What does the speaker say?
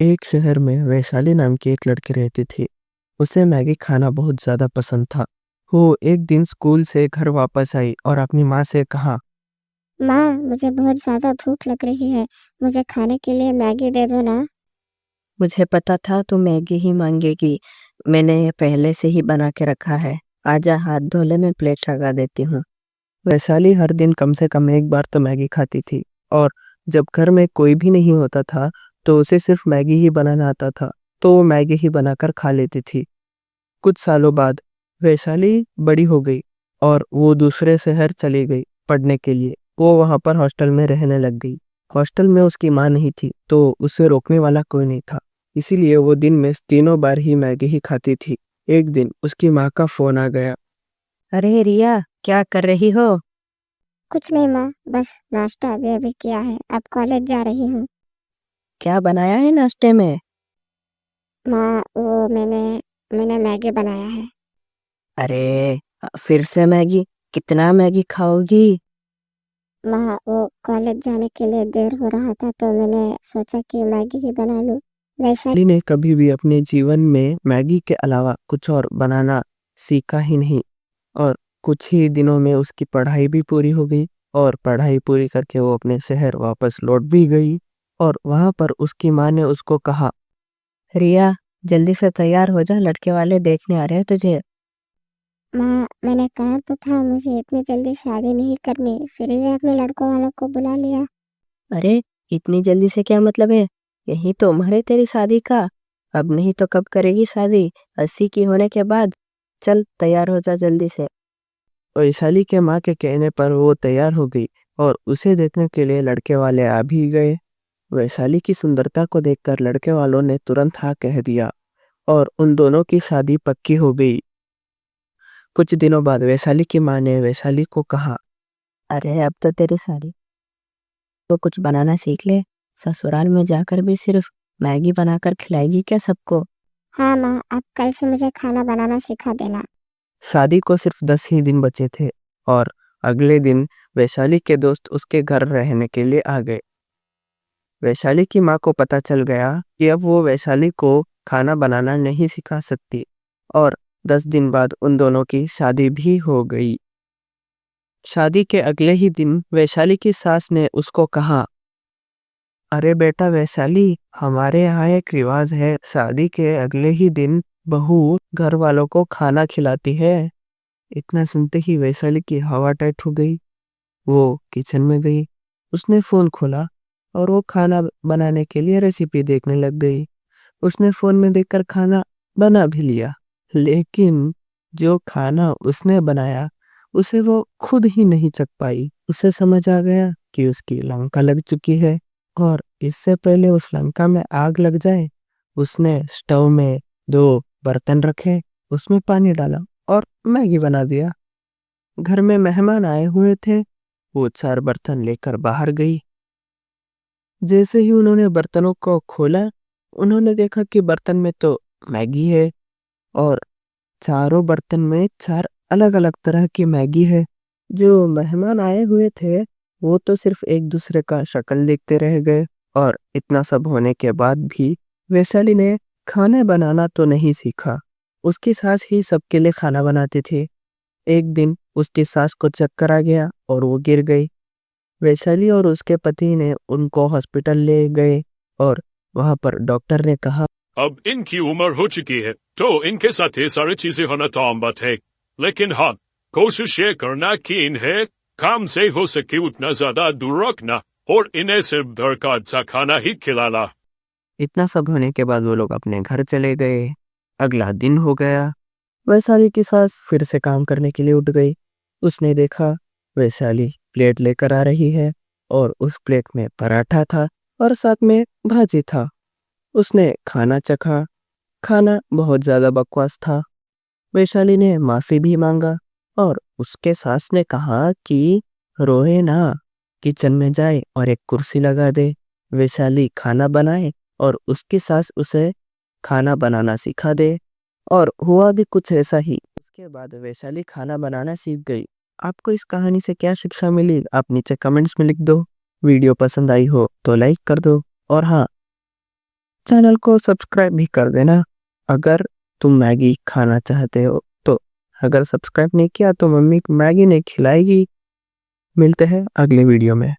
एक शहर में वैशाली नाम की एक लड़की रहती थी। उसे मैगी खाना बहुत ज़्यादा पसंद था। वो एक दिन स्कूल से घर वापस आई और अपनी माँ से कहा, माँ, मुझे बहुत ज़्यादा भूख लग रही है। मुझे खाने के लिए मैगी दे दो ना। मुझे पता था तू मैगी ही मांगेगी। मैंने ये पहले से ही बना के रखा है। आजा, हाथ धो ले, मैं प्लेट लगा देती हूँ। वैशाली हर दिन कम से कम एक बार तो मैगी खाती थी और जब घर में कोई भी नहीं होता था तो उसे सिर्फ मैगी ही बनाना आता था, तो वो मैगी ही बनाकर खा लेती थी। कुछ सालों बाद वैशाली बड़ी हो गई और वो दूसरे शहर चली गई पढ़ने के लिए। वो वहाँ पर हॉस्टल में रहने लग गई। हॉस्टल में उसकी माँ नहीं थी तो उसे रोकने वाला कोई नहीं था, इसीलिए वो दिन में तीनों बार ही मैगी ही खाती थी। एक दिन उसकी माँ का फोन आ गया। अरे रिया, क्या कर रही हो? कुछ नहीं माँ, बस नाश्ता अभी अभी किया है। अब कॉलेज जा रही हूँ। क्या बनाया है नाश्ते में? माँ, वो मैंने मैगी बनाया है। अरे, फिर से मैगी? कितना मैगी खाओगी? माँ, वो कॉलेज जाने के लिए देर हो रहा था तो मैंने सोचा कि मैगी ही बना लूँ। वैशाली वैशाली ने कभी भी अपने जीवन में मैगी के अलावा कुछ और बनाना सीखा ही नहीं और कुछ ही दिनों में उसकी पढ़ाई भी पूरी हो गई और पढ़ाई पूरी करके वो अपने शहर वापस लौट भी गई। और वहाँ पर उसकी माँ ने उसको कहा, रिया, जल्दी से तैयार हो जा, लड़के वाले देखने आ रहे हैं तुझे। माँ, मैंने कहा तो था मुझे इतनी जल्दी शादी नहीं करनी, फिर भी आपने लड़कों वालों को बुला लिया। अरे, इतनी जल्दी से क्या मतलब है? यही तो उम्र है तेरी शादी का। अब नहीं तो कब करेगी शादी? 80 की होने के बाद। चल, तैयार हो जा जल्दी से। वैशाली के माँ के कहने पर वो तैयार हो गई और उसे देखने के लिए लड़के वाले आ भी गए। वैशाली की सुंदरता को देखकर लड़के वालों ने तुरंत हाँ कह दिया और उन दोनों की शादी पक्की हो गई। कुछ दिनों बाद वैशाली की माँ ने वैशाली को कहा, अरे, अब तो तेरी शादी, तो कुछ बनाना सीख ले। ससुराल में जाकर भी सिर्फ मैगी बनाकर खिलाएगी क्या सबको? हाँ माँ, आप कल से मुझे खाना बनाना सिखा देना। शादी को सिर्फ 10 ही दिन बचे थे और अगले दिन वैशाली के दोस्त उसके घर रहने के लिए आ गए। वैशाली की माँ को पता चल गया कि अब वो वैशाली को खाना बनाना नहीं सिखा सकती और 10 दिन बाद उन दोनों की शादी भी हो गई। शादी के अगले ही दिन वैशाली की सास ने उसको कहा, अरे बेटा वैशाली, हमारे यहाँ एक रिवाज है, शादी के अगले ही दिन बहू घर वालों को खाना खिलाती है। इतना सुनते ही वैशाली की हवा टाइट हो गई। वो किचन में गई, उसने फोन खोला और वो खाना बनाने के लिए रेसिपी देखने लग गई। उसने फोन में देखकर खाना बना भी लिया, लेकिन जो खाना उसने बनाया उसे वो खुद ही नहीं चख पाई। उसे समझ आ गया कि उसकी लंका लग चुकी है और इससे पहले उस लंका में आग लग जाए, उसने स्टोव में 2 बर्तन रखे, उसमें पानी डाला और मैगी बना दिया। घर में मेहमान आए हुए थे, वो 4 बर्तन लेकर बाहर गई। जैसे ही उन्होंने बर्तनों को खोला, उन्होंने देखा कि बर्तन में तो मैगी है और चारों बर्तन में 4 अलग-अलग तरह की मैगी है। जो मेहमान आए हुए थे, वो तो सिर्फ एक दूसरे का शक्ल देखते रह गए और इतना सब होने के बाद भी वैशाली ने खाने बनाना तो नहीं सीखा। उसकी सास ही सबके लिए खाना बनाती थी। एक दिन उसकी सास को चक्कर आ गया और वो गिर गई। वैशाली और उसके पति ने उनको हॉस्पिटल ले गए और वहां पर डॉक्टर ने कहा, अब इनकी उम्र हो चुकी है तो इनके साथ ये सारी चीजें होना तो आम बात है। लेकिन हाँ, कोशिश ये करना कि इन्हें काम से हो सके उतना ज्यादा दूर रखना और इन्हें सिर्फ घर का अच्छा खाना ही खिलाना। इतना सब होने के बाद वो लोग अपने घर चले गए। अगला दिन हो गया। वैशाली की सास फिर से काम करने के लिए उठ गई। उसने देखा वैशाली प्लेट लेकर आ रही है और उस प्लेट में पराठा था और साथ में भाजी था। उसने खाना चखा। खाना बहुत ज्यादा बकवास था। वैशाली ने माफी भी मांगा और उसके सास ने कहा कि रोए ना, किचन में जाए और एक कुर्सी लगा दे। वैशाली खाना बनाए और उसकी सास उसे खाना बनाना सिखा दे। और हुआ भी कुछ ऐसा ही। उसके बाद वैशाली खाना बनाना सीख गई। आपको इस कहानी से क्या शिक्षा मिली, आप नीचे कमेंट्स में लिख दो। वीडियो पसंद आई हो तो लाइक कर दो और हाँ, चैनल को सब्सक्राइब भी कर देना अगर तुम मैगी खाना चाहते हो तो। अगर सब्सक्राइब नहीं किया तो मम्मी मैगी नहीं खिलाएगी। मिलते हैं अगले वीडियो में।